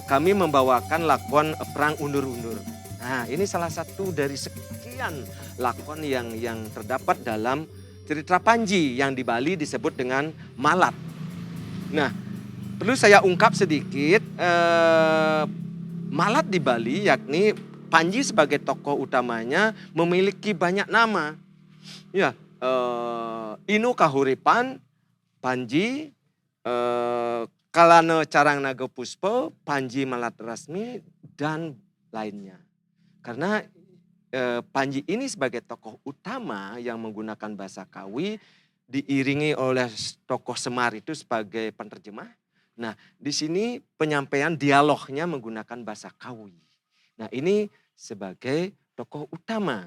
kami membawakan lakon Perang Undur-Undur. Nah, ini salah satu dari sekian lakon yang terdapat dalam cerita Panji yang di Bali disebut dengan Malat. Nah, perlu saya ungkap sedikit, Malat di Bali yakni Panji sebagai tokoh utamanya memiliki banyak nama. Ya, Inu Kahuripan, Panji, Kalana Carang Naga Puspa, Panji Malat Rasmi, dan lainnya. Karena Panji ini sebagai tokoh utama yang menggunakan bahasa Kawi, diiringi oleh tokoh Semar itu sebagai penerjemah. Nah, di sini penyampaian dialognya menggunakan bahasa Kawi. Nah, ini sebagai tokoh utama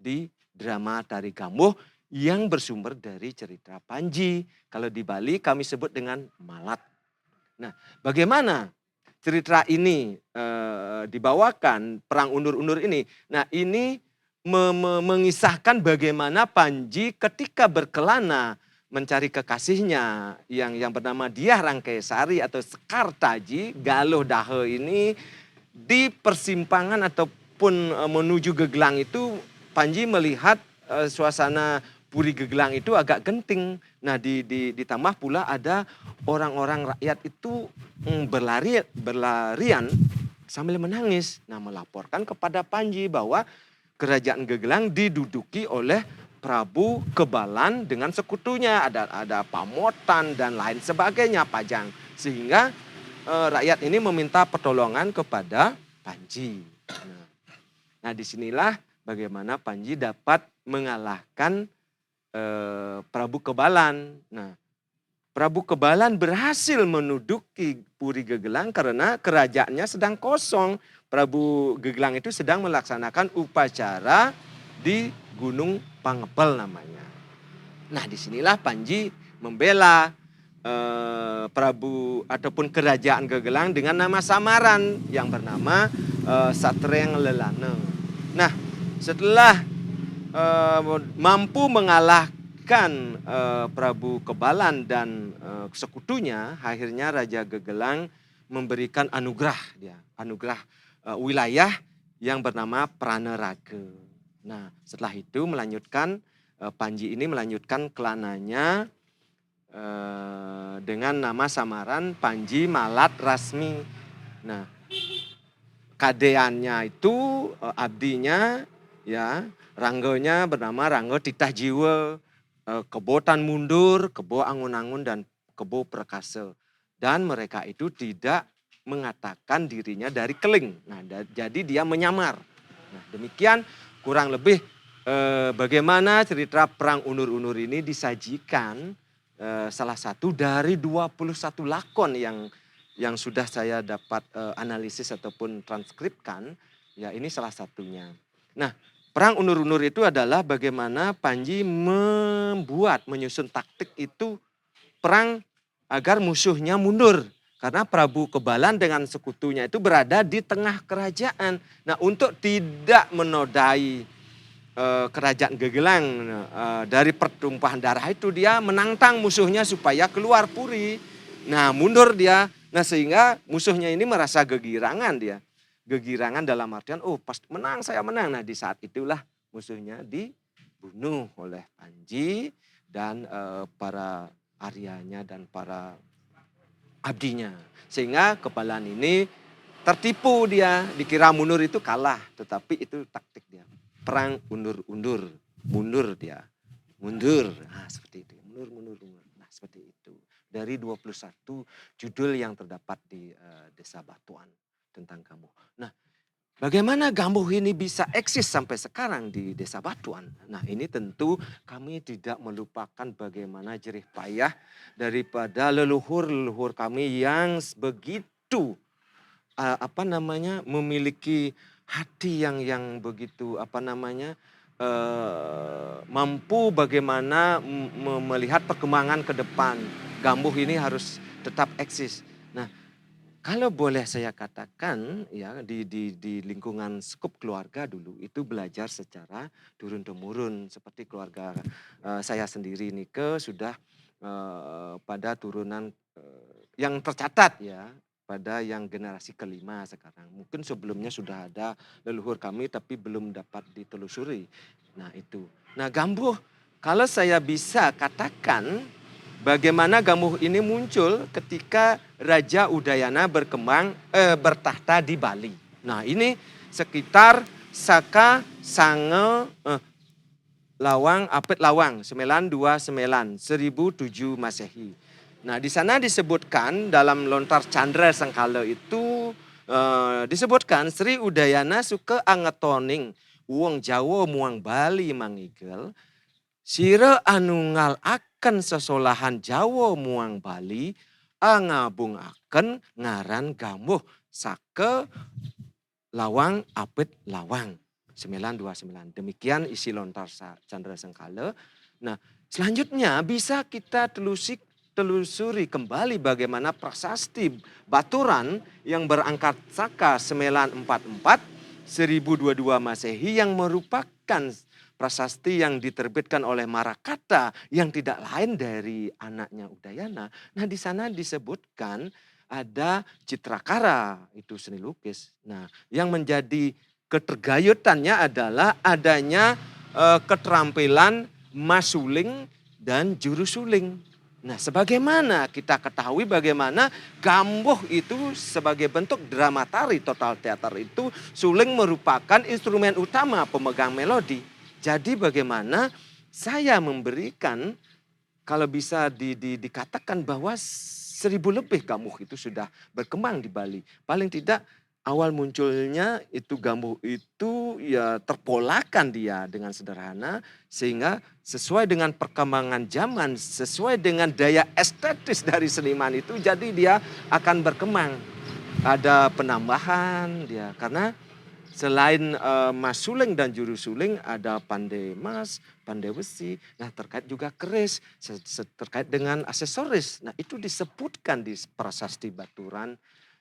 di drama Tari Gambuh yang bersumber dari cerita Panji. Kalau di Bali kami sebut dengan Malat. Nah, bagaimana cerita ini dibawakan, Perang Undur-Undur ini? Nah, ini mengisahkan bagaimana Panji ketika berkelana mencari kekasihnya yang bernama Diah Rangkaisari atau Sekar Taji, Galuh Dahe ini di persimpangan ataupun menuju Gegelang itu Panji melihat suasana Puri Gegelang itu agak genting. Nah, ditambah pula ada orang-orang rakyat itu berlarian sambil menangis. Nah, melaporkan kepada Panji bahwa kerajaan Gegelang diduduki oleh Prabu Kebalan dengan sekutunya. Ada Pamotan dan lain sebagainya, Pajang. Sehingga rakyat ini meminta pertolongan kepada Panji. Nah, disinilah bagaimana Panji dapat mengalahkan Prabu Kebalan. Nah, Prabu Kebalan berhasil menduduki Puri Gegelang karena kerajaannya sedang kosong. Prabu Gegelang itu sedang melaksanakan upacara di Gunung Pangepel namanya. Nah, disinilah Panji membela Prabu ataupun kerajaan Gegelang dengan nama samaran yang bernama Satreng Lelana. Nah, setelah mampu mengalahkan Prabu Kebalan dan sekutunya, akhirnya Raja Gegelang memberikan anugerah wilayah yang bernama Praneraga. Nah, setelah itu Panji ini melanjutkan kelananya dengan nama samaran Panji Malat Rasmi. Nah, kadeannya itu abdinya ya ranggonya bernama Ranggo Titah Jiwa, Kebo Tan Mundur, Kebo Angun-Angun dan Kebo Perkasa. Dan mereka itu tidak mengatakan dirinya dari Keling. Nah, jadi dia menyamar. Nah, demikian kurang lebih bagaimana cerita Perang Undur-Undur ini disajikan salah satu dari 21 lakon yang sudah saya dapat analisis ataupun transkripkan, ya ini salah satunya. Nah, Perang Undur-Undur itu adalah bagaimana Panji menyusun taktik itu perang agar musuhnya mundur. Karena Prabu Kebalan dengan sekutunya itu berada di tengah kerajaan. Nah, untuk tidak menodai kerajaan Gegelang dari pertumpahan darah itu, dia menantang musuhnya supaya keluar Puri. Nah, mundur dia. Nah, sehingga musuhnya ini merasa kegirangan dia. Kegirangan dalam artian, oh pas menang saya menang. Nah, di saat itulah musuhnya dibunuh oleh Panji dan para Aryanya dan para abdinya. Sehingga Kebalan ini tertipu dia, dikira mundur itu kalah, tetapi itu taktik dia. Perang undur-undur, mundur dia. Mundur, nah seperti itu. Mundur. Nah seperti itu. Dari 21 judul yang terdapat di Desa Batuan tentang Gambuh. Nah, bagaimana Gambuh ini bisa eksis sampai sekarang di Desa Batuan? Nah, ini tentu kami tidak melupakan bagaimana jerih payah daripada leluhur-leluhur kami yang begitu memiliki hati yang begitu mampu bagaimana melihat perkembangan ke depan. Gambuh ini harus tetap eksis. Nah, kalau boleh saya katakan ya di lingkungan skup keluarga dulu itu belajar secara turun temurun seperti keluarga saya sendiri Nike sudah pada turunan yang tercatat ya pada yang generasi kelima sekarang. Mungkin sebelumnya sudah ada leluhur kami tapi belum dapat ditelusuri. Nah itu. Nah Gambuh, kalau saya bisa katakan bagaimana Gambuh ini muncul ketika Raja Udayana bertahta di Bali. Nah ini sekitar Saka Sange Lawang Apit Lawang 929 1007 Masehi. Nah, di sana disebutkan dalam lontar Candra Sengkala itu disebutkan Sri Udayana suka angetoning wong Jawa muang Bali mangigel sira anu ngalaken sesolahan Jawa muang Bali angabungaken ngaran Gambuh sake Lawang Apit Lawang 929. Demikian isi lontar Candra Sengkala. Nah, selanjutnya bisa kita telusuri kembali bagaimana prasasti Baturan yang berangkat Saka 944 1022 Masehi yang merupakan prasasti yang diterbitkan oleh Marakata yang tidak lain dari anaknya Udayana. Nah, di sana disebutkan ada Citrakara, itu seni lukis. Nah, yang menjadi ketergayutannya adalah adanya keterampilan masuling dan juru suling. Nah, sebagaimana kita ketahui bagaimana Gambuh itu sebagai bentuk drama tari total teater itu suling merupakan instrumen utama pemegang melodi. Jadi bagaimana saya memberikan kalau bisa dikatakan bahwa 1000 lebih Gambuh itu sudah berkembang di Bali. Paling tidak awal munculnya itu Gambuh itu ya terpolakan dia dengan sederhana sehingga sesuai dengan perkembangan zaman, sesuai dengan daya estetis dari seniman itu jadi dia akan berkembang. Ada penambahan dia karena selain mas suling dan juru suling ada pandai mas, pandai besi, nah terkait juga keris, terkait dengan aksesoris. Nah itu disebutkan di prasasti Baturan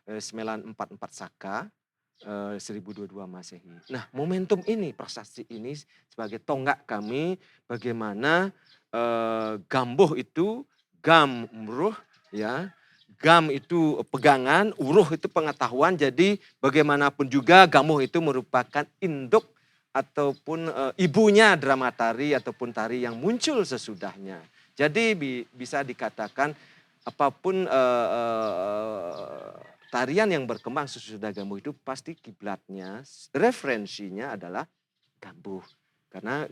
944 Saka 1022 Masehi. Nah momentum ini, prasasti ini sebagai tonggak kami bagaimana Gambuh itu gamruh ya. Gam itu pegangan, uruh itu pengetahuan. Jadi bagaimanapun juga Gambuh itu merupakan induk ataupun ibunya drama tari ataupun tari yang muncul sesudahnya. Jadi bisa dikatakan apapun tarian yang berkembang sesudah Gambuh itu pasti kiblatnya, referensinya adalah Gambuh. Karena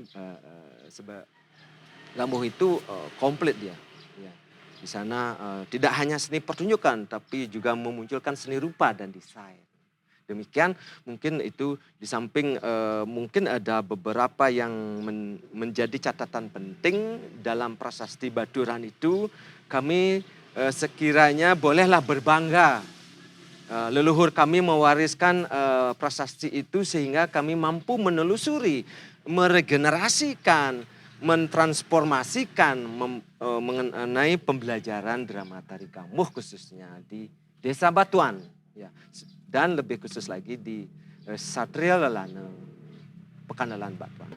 Gambuh itu komplit dia. Ya. Di sana tidak hanya seni pertunjukan tapi juga memunculkan seni rupa dan desain. Demikian mungkin itu di samping mungkin ada beberapa yang menjadi catatan penting dalam prasasti Baturan itu kami sekiranya bolehlah berbangga. Leluhur kami mewariskan prasasti itu sehingga kami mampu menelusuri, meregenerasikan, mentransformasikan mengenai pembelajaran drama tari Gambuh khususnya di Desa Batuan ya dan lebih khusus lagi di Satria Lelana Pekanbalan Batuan.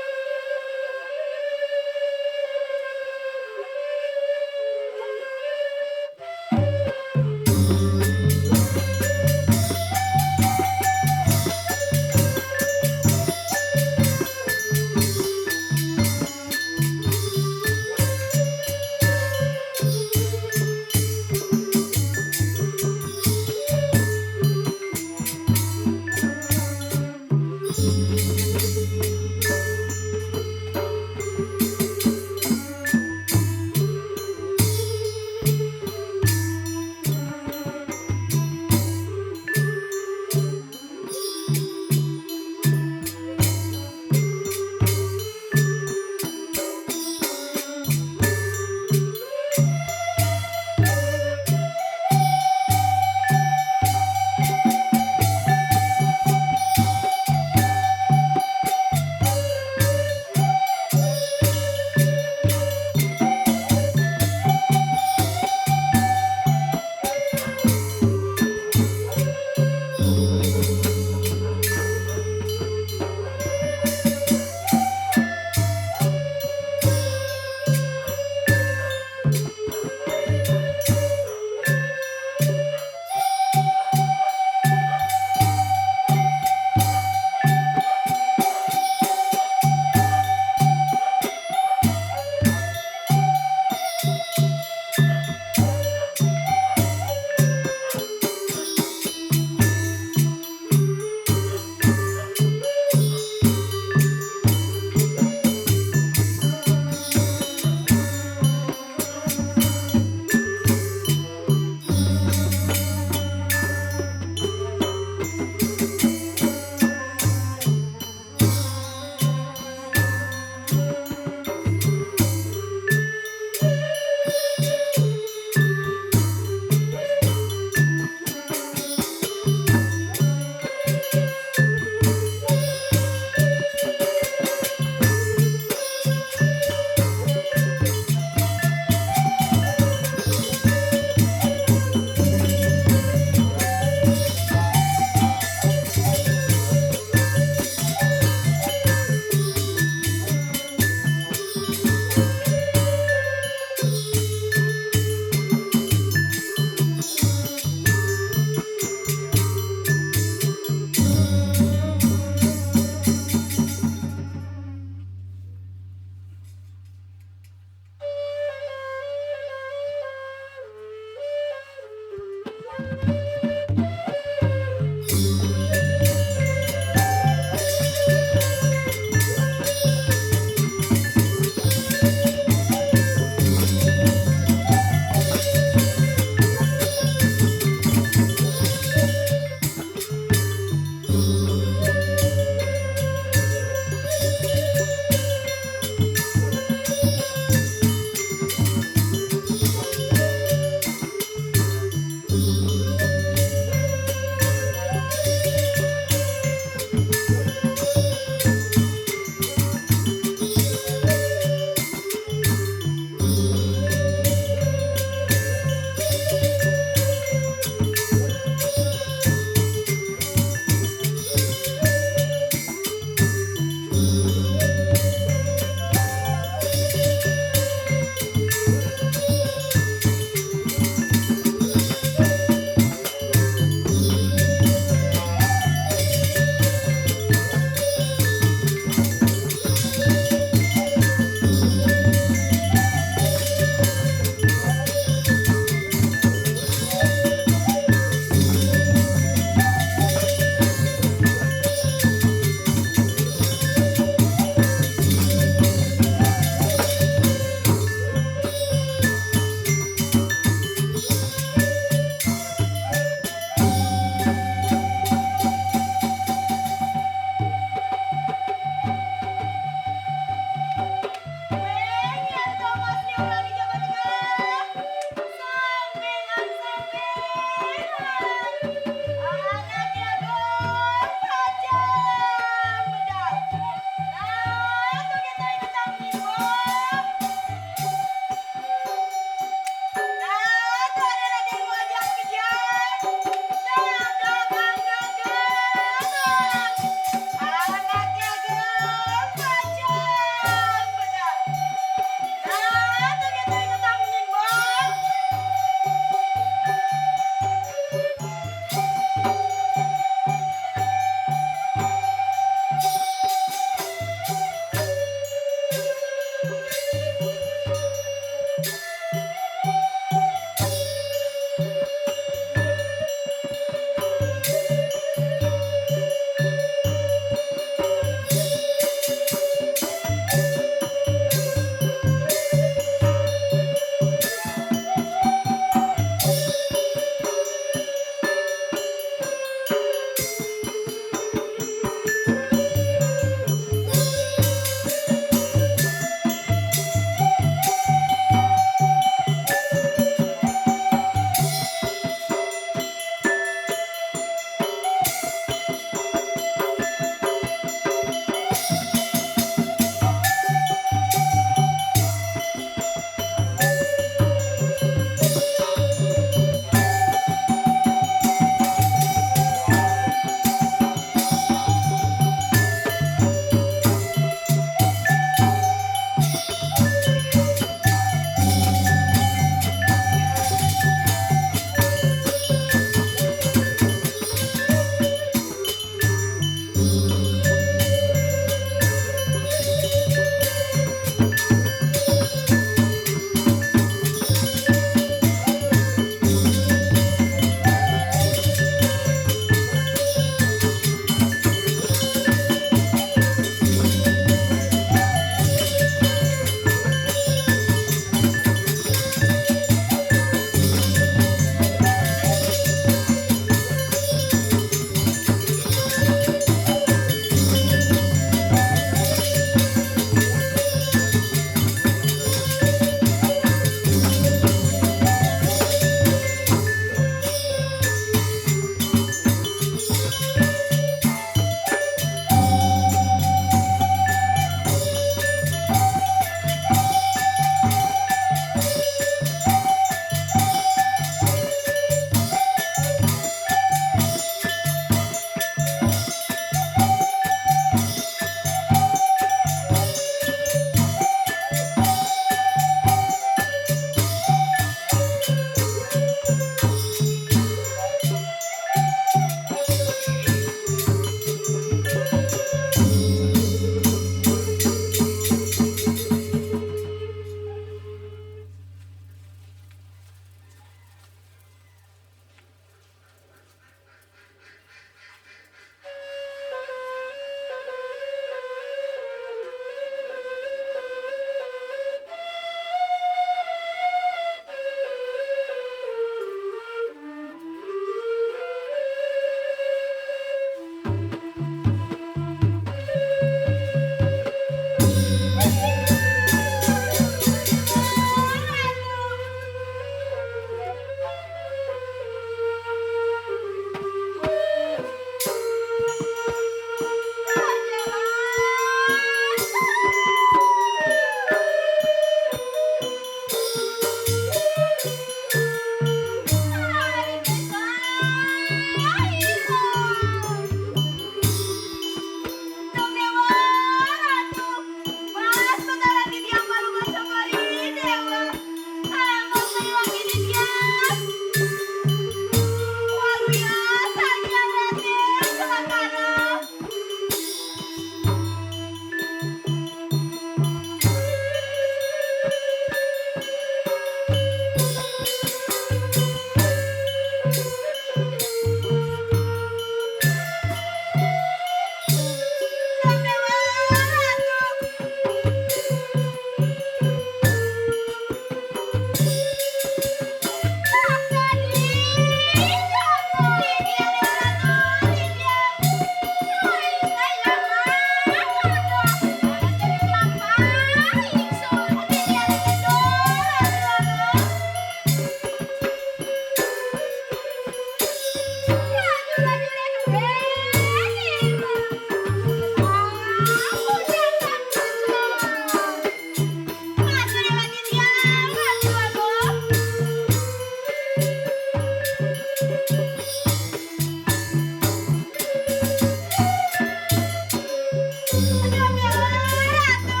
Aduh, Ratu.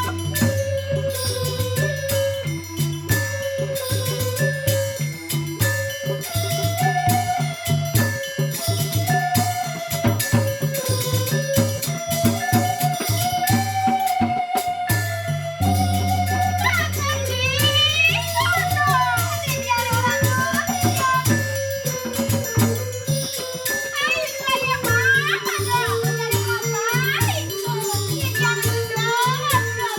Akan disono. Titian Ratu, titian. Ayo saya mana dong? Mencari apa itu? Titian Ratu.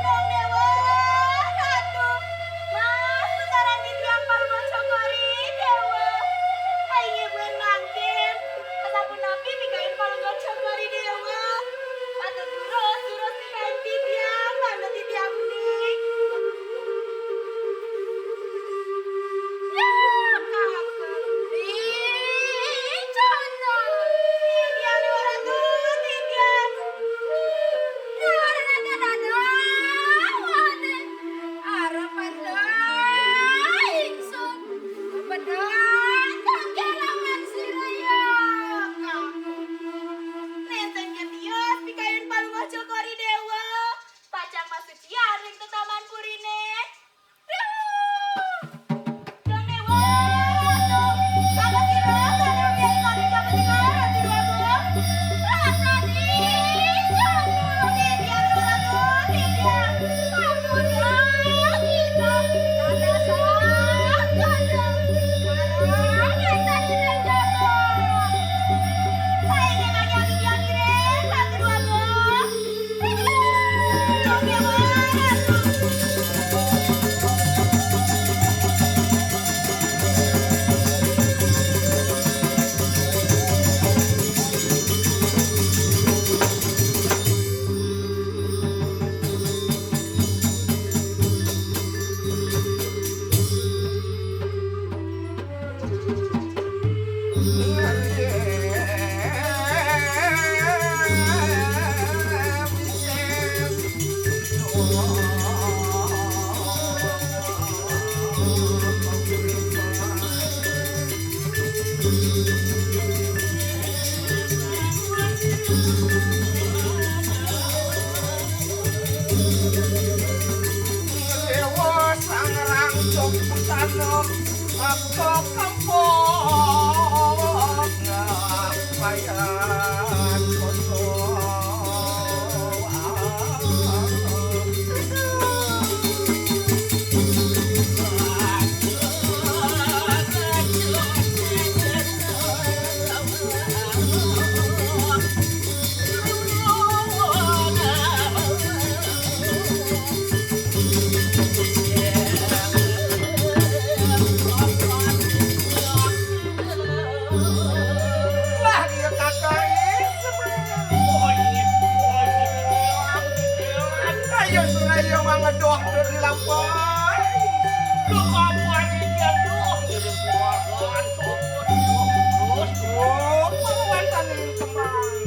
Dong Dewa, Ratu. Mas, putaran di tiang Palma Cokori, Dewa. Ayo benangkin. Asapun napi mikain Palma Cokori, Dewa. Patut durus mikain titiang, mana titiang nih. Ya, kakak. Ih, cono. Titiang Dewa Ratu, titiang. Dewa sang rangcok pesanok aku kampung ngapayan lah dia kakak ayo suraya mangedoh dari lampau lu kamu aja doh jadi keluargaan terus penguatan ini kembang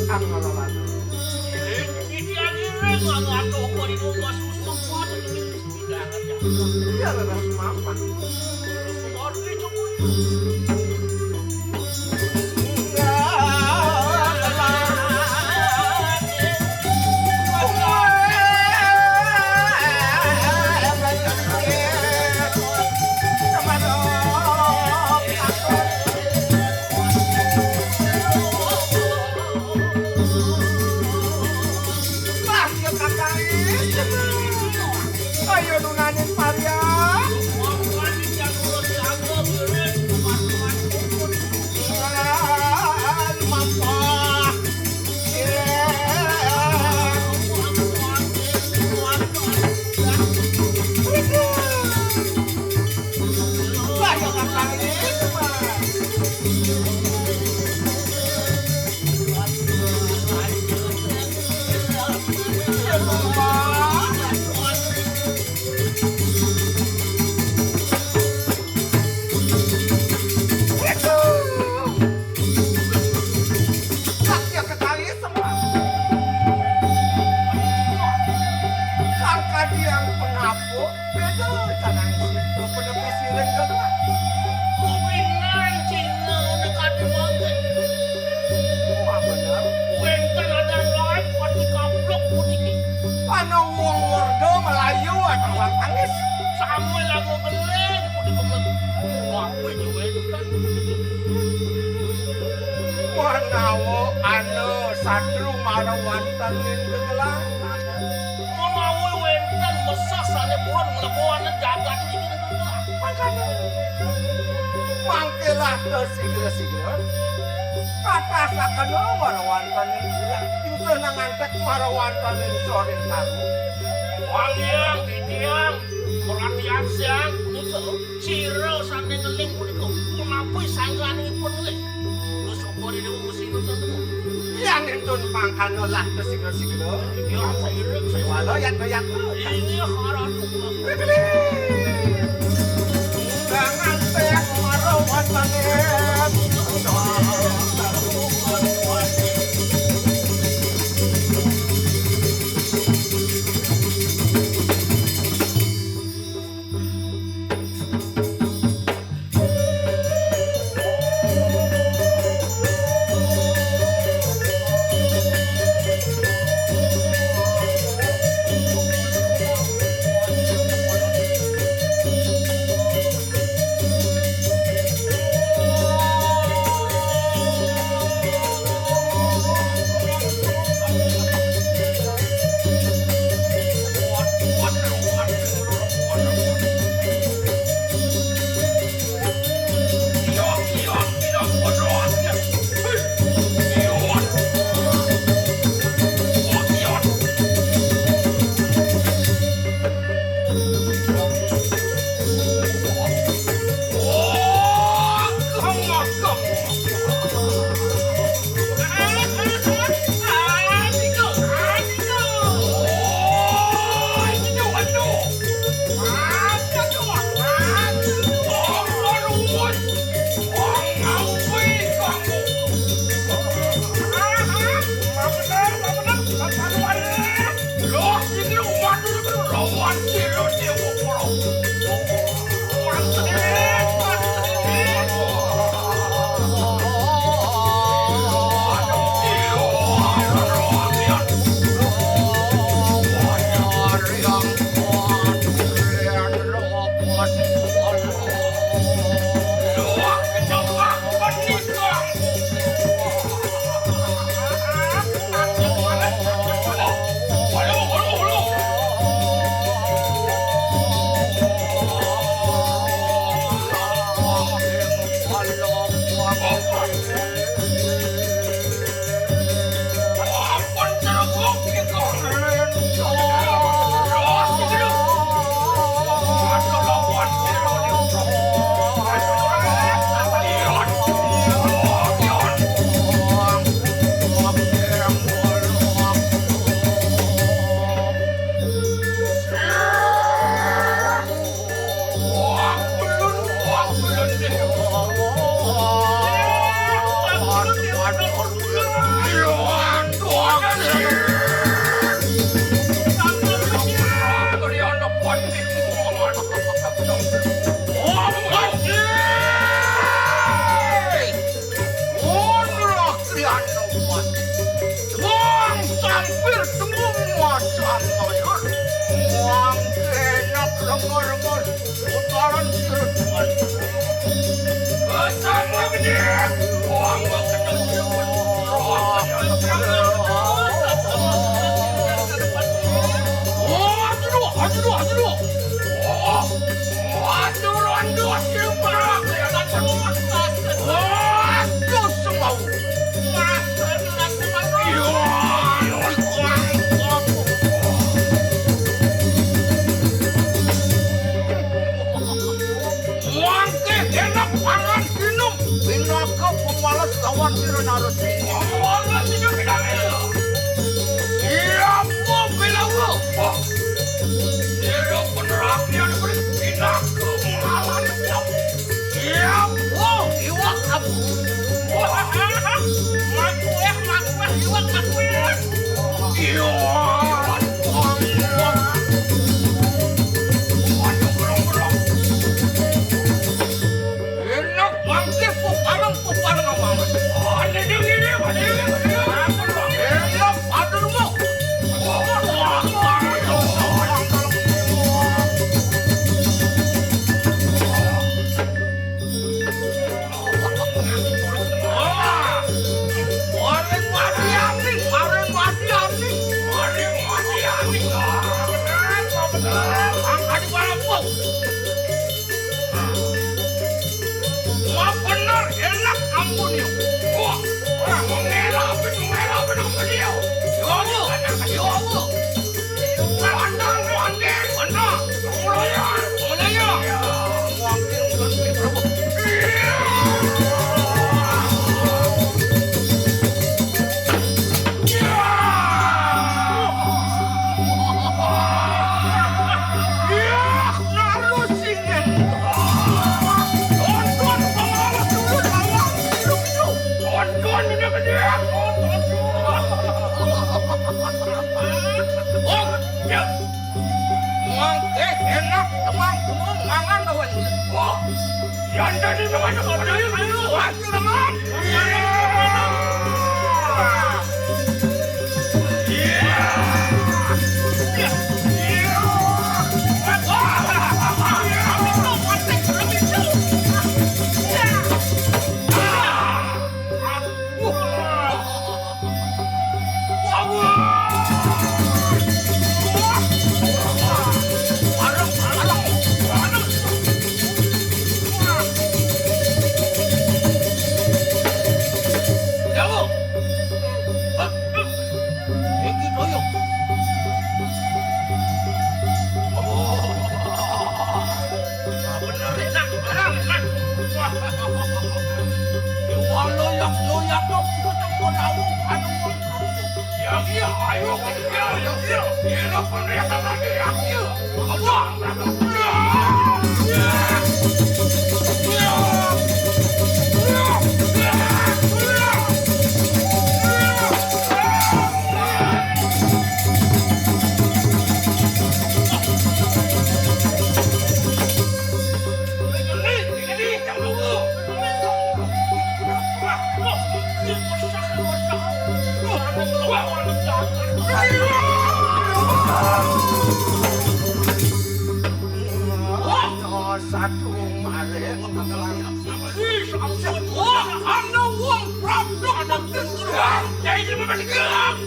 anggalan ini ngatuh kok di rumah susah banget iya lah maafan baru dicoba ayo nunanin Maria. Mampa. Pengapo, beda tanang situ penepi siring gerak. Kubinan Cina dekat banget. Wah bener. Wenten ada lain pati kaplok putih. Ano wong warga Melayu atau orang tangis. Sama lagu geleng putih kemet. Ngapain juga itu kan? Manawo anu satru marawantan ning gegelang. Menawi wenten besar sana pun melakukan jagat ini juga. Makanya mangkelah ke sigera-sigera. Kata sakana marawantan ning gegelang. Itu nangantek marawantan ning soring taru. Wangiang, titiang, perhatian siang, itu ciro sana ngeling putih. Kenapa sanggan ini pun leh? Lu syukuri di bungkus itu tentu. Yang itu mangkano lah ke sigera-sigera. Ya saya saya Walau yang ini harap jangan tek marawantan ning soring taru. Angkat di balapuk. Wah bener enak ampun yuk. Wah, mengelapin ampun yuk. Yo. Pandang, pandang. Mulanya. Mungkin udah berapa? Yang jadi memang ayo, waktu teman. Satu mare ana wong prabu ana tenturan jadi memang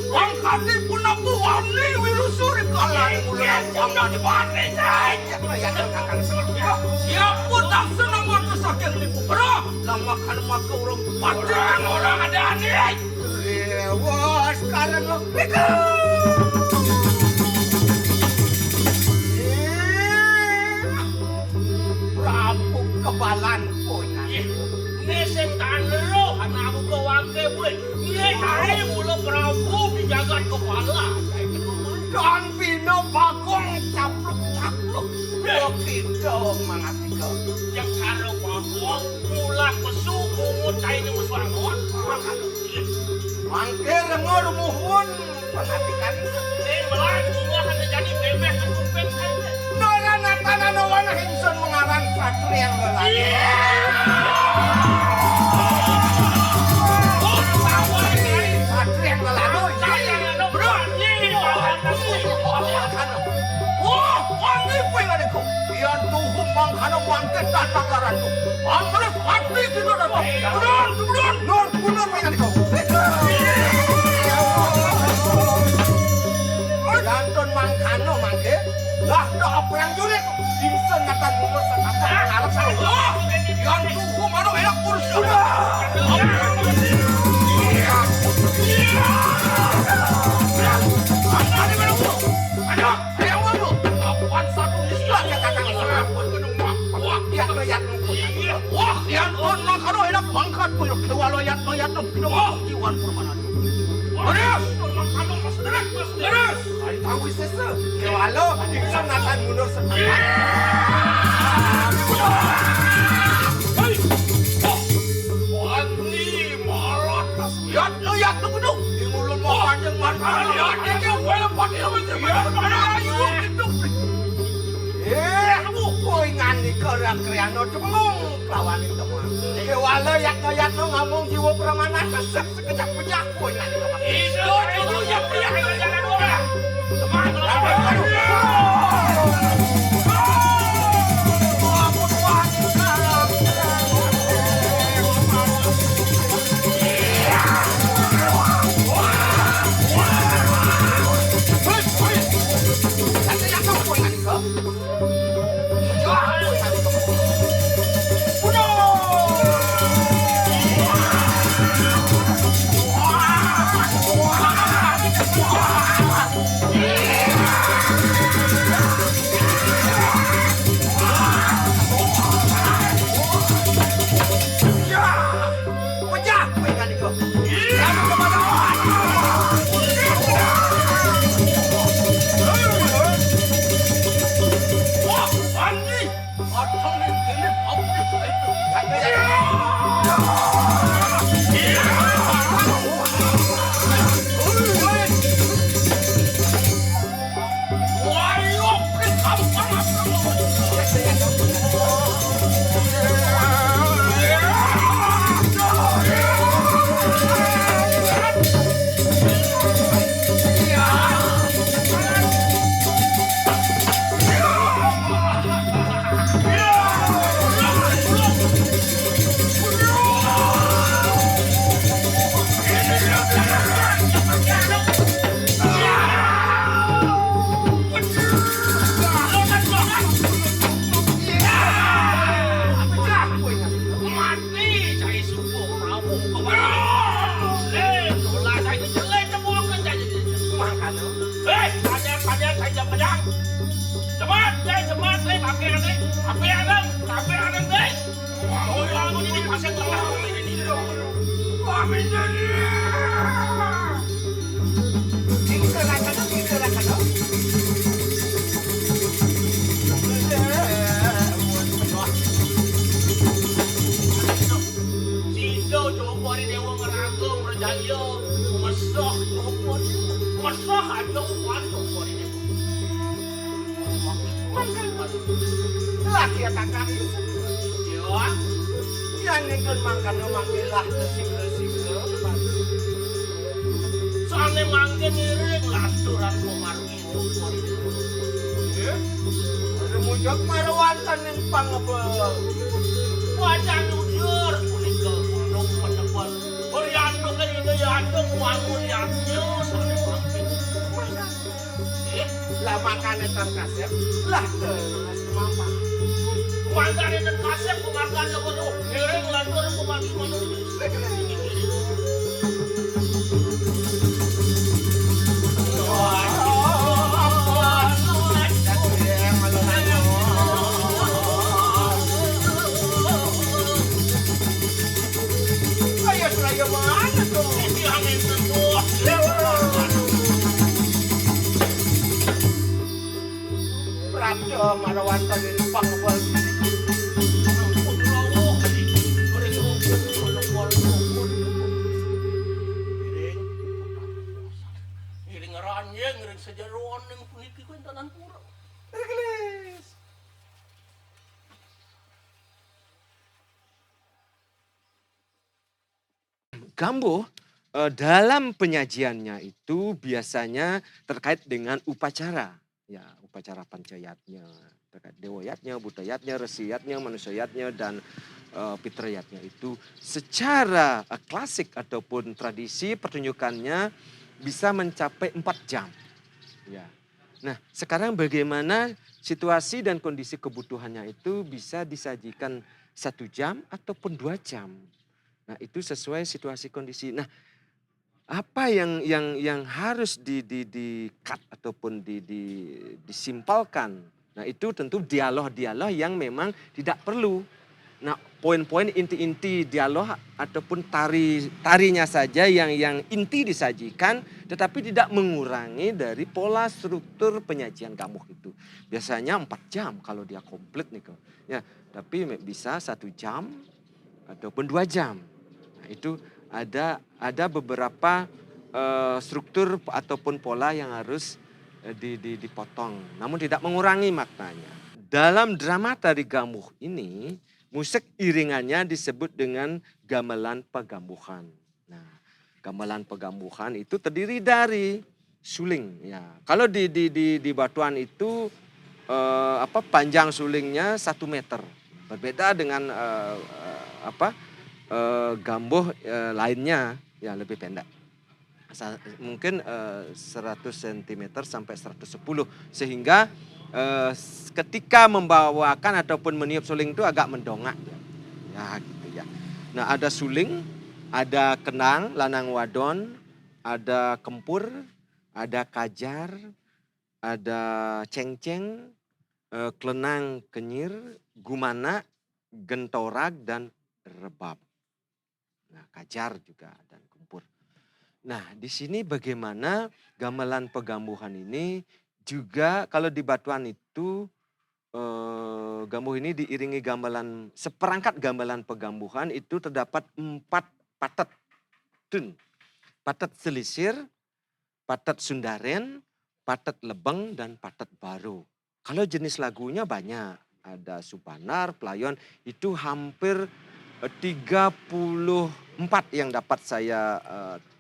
wong kadi pun aku wani wirusuri kalan mulan sama di bane saja ya kakang ya pun tak senang waktu sakit di bro lama kan maka orang ada aneh wah sekarang Prabu kebalan punya. Ini setan lo, anak aku kewake gue. Ini hari mula Prabu dijaga kepala. Dan Bino Bagong capluk-capluk. Begitu mengatiku. Yang karo Bagong mula kesuku mutai ini muswangon. Mangke rengor muhun pengatikan. Ini melanjutnya hanya jadi bebek dan kumpet saja. Tanah nawana Hinson mengarang satria yang berlari. Satria yang berlari. Bro, wah, wangi pengen aku. Yang tuh mangkana wangke tanah garantu. Anggrek mati kita datang. Benar, pengen aku. Danton mangkano mangke. Lah, apa yang jurik? Dimsen akan ngurus apa harap saya. Yang tuh mana enak urus sudah. Ada mana bu? Ada yang mana bu? Apaan satu istilah ya kakak saya pun gedung wah yang loyat wah yang on makaro enak bangkat pun kewaloyat wah jiwan permanen. Terus, tahu sese, kewalo, dimsen akan mundur sebentar. Wani marot, lihat lu gedung, di mulut mau panjang mana? Lihat dia boleh pakai mana ayu gitu. Kamu poingan di kriano cemung lawan itu mah. Kewalo yak no ngomong jiwa permanen sesek sekejap pejak poingan itu mah. Itu yang pria jalan orang. kau. Ya, pecah mainan itu. Kamu kemana? Wah, Andi, atau ini apa itu? Wah, yuk, kamu panas. Mati saya subuh Prabu padang saya padang cepat pakai adang deh oh ya aku jadi pasang tengah ini kami jadi Sido coba di dewa ngeragung berjaya mesah coba mesah ada uang coba di dewa Laki ya kakak. ya Yang ingin makan manggillah resik-resik. soalnya mangkin iring laturan pemargi coba di dewa Ada mujak marwantan yang pangebel. wajah ujur kuning ke gunung penebal beriandung kan ini yandung wangun yandung soalnya mangkin Lah makan ikan kasep. Lah terus mama. Kuangkan dan kasep kuangkan yang bodoh iring laturan pemargi manusia Ayo Suraya mana tuh? Prajo marwantan yang pangebel. Reglis. Gambuh dalam penyajiannya itu biasanya terkait dengan upacara. Ya, upacara pancayatnya, terkait dewayatnya, budayatnya, resiyatnya, manusiayatnya, dan fitriyatnya itu secara klasik ataupun tradisi pertunjukannya bisa mencapai 4 jam. Ya. Nah, sekarang bagaimana situasi dan kondisi kebutuhannya itu bisa disajikan 1 jam ataupun 2 jam. Nah, itu sesuai situasi kondisi. Nah, apa yang harus di cut ataupun disimpalkan. Nah, itu tentu dialog-dialog yang memang tidak perlu. Nah, poin-poin inti-inti dialog ataupun tarinya saja yang inti disajikan, tetapi tidak mengurangi dari pola struktur penyajian gambuh itu. Biasanya 4 jam kalau dia komplit nih. Ya, tapi bisa 1 jam ataupun 2 jam. Nah, itu ada beberapa struktur ataupun pola yang harus dipotong, namun tidak mengurangi maknanya. Dalam drama tari gambuh ini, musik iringannya disebut dengan gamelan pegambuhan. Nah, gamelan pegambuhan itu terdiri dari suling. Ya, kalau di batuan itu panjang sulingnya 1 meter, berbeda dengan gambuh lainnya ya lebih pendek. Mungkin 100 cm sampai 110 sehingga ketika membawakan ataupun meniup suling itu agak mendongak. Ya gitu ya. Nah ada suling, ada kenang, lanang wadon, ada kempur, ada kajar, ada cengceng, klenang kenyir, gumana, gentorag, dan rebab. Nah kajar juga dan kempur. Nah di sini bagaimana gamelan pegambuhan ini juga kalau di Batuan itu gambuh ini diiringi gamelan, seperangkat gamelan pegambuhan itu terdapat 4 patet tun. Patet selisir, patet sundaren, patet lebeng, dan patet baru. Kalau jenis lagunya banyak. Ada supanar, pelayon, itu hampir 34 yang dapat saya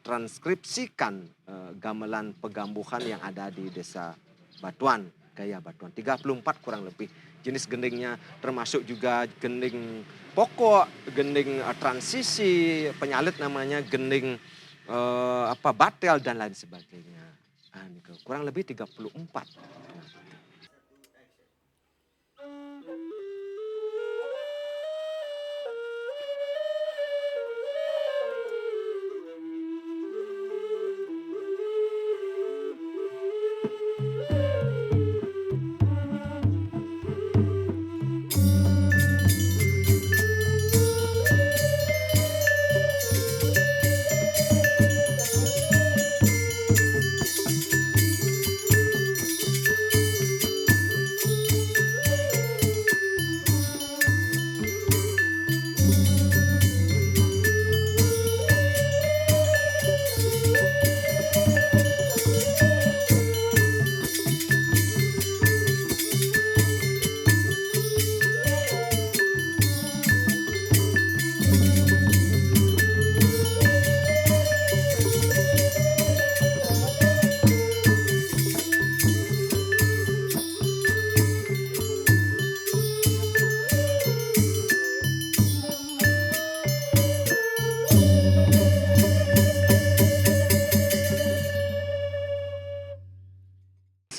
transkripsikan gamelan pegambuhan yang ada di desa Batuan. Gaya Batuan, 34 kurang lebih. Jenis gendingnya termasuk juga gending pokok, gending transisi, penyalit namanya, gending batel dan lain sebagainya. Nah, kurang lebih 34.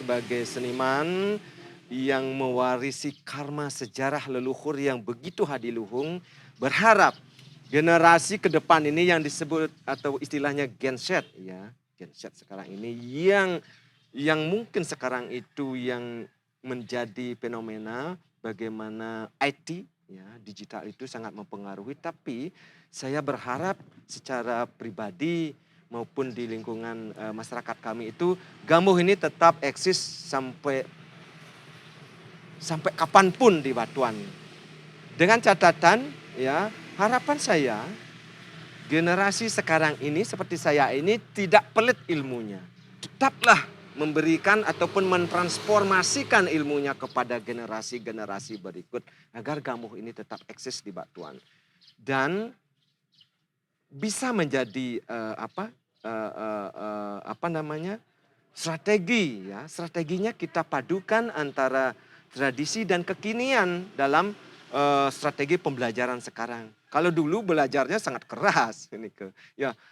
Sebagai seniman yang mewarisi karma sejarah leluhur yang begitu hadiluhung, berharap generasi ke depan ini yang disebut atau istilahnya Gen Z ya, Gen Z sekarang ini yang mungkin sekarang itu yang menjadi fenomena bagaimana IT ya, digital itu sangat mempengaruhi, tapi saya berharap secara pribadi maupun di lingkungan masyarakat kami itu gambuh ini tetap eksis sampai kapanpun di Batuan. Dengan catatan ya, harapan saya generasi sekarang ini seperti saya ini tidak pelit ilmunya. Tetaplah memberikan ataupun mentransformasikan ilmunya kepada generasi-generasi berikut agar gambuh ini tetap eksis di Batuan. Dan bisa menjadi strategi ya, strateginya kita padukan antara tradisi dan kekinian dalam strategi pembelajaran sekarang. Kalau dulu belajarnya sangat keras,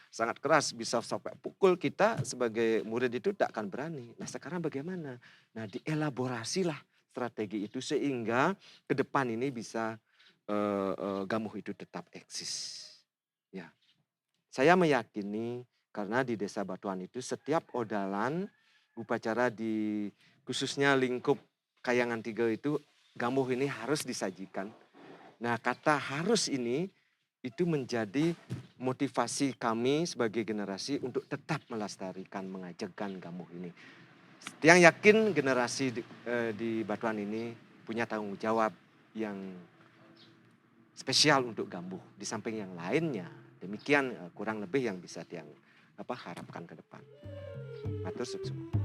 sangat keras, bisa sampai pukul, kita sebagai murid itu tidak akan berani. Nah sekarang bagaimana? Nah dielaborasilah strategi itu sehingga ke depan ini bisa gambuh itu tetap eksis. Ya, saya meyakini karena di Desa Batuan itu setiap odalan upacara di khususnya lingkup Kayangan Tiga itu gambuh ini harus disajikan. Nah kata harus ini itu menjadi motivasi kami sebagai generasi untuk tetap melestarikan, mengajarkan gambuh ini. Yang yakin generasi di Batuan ini punya tanggung jawab yang spesial untuk gambuh di samping yang lainnya. Demikian kurang lebih yang bisa harapkan ke depan. Matur suksum.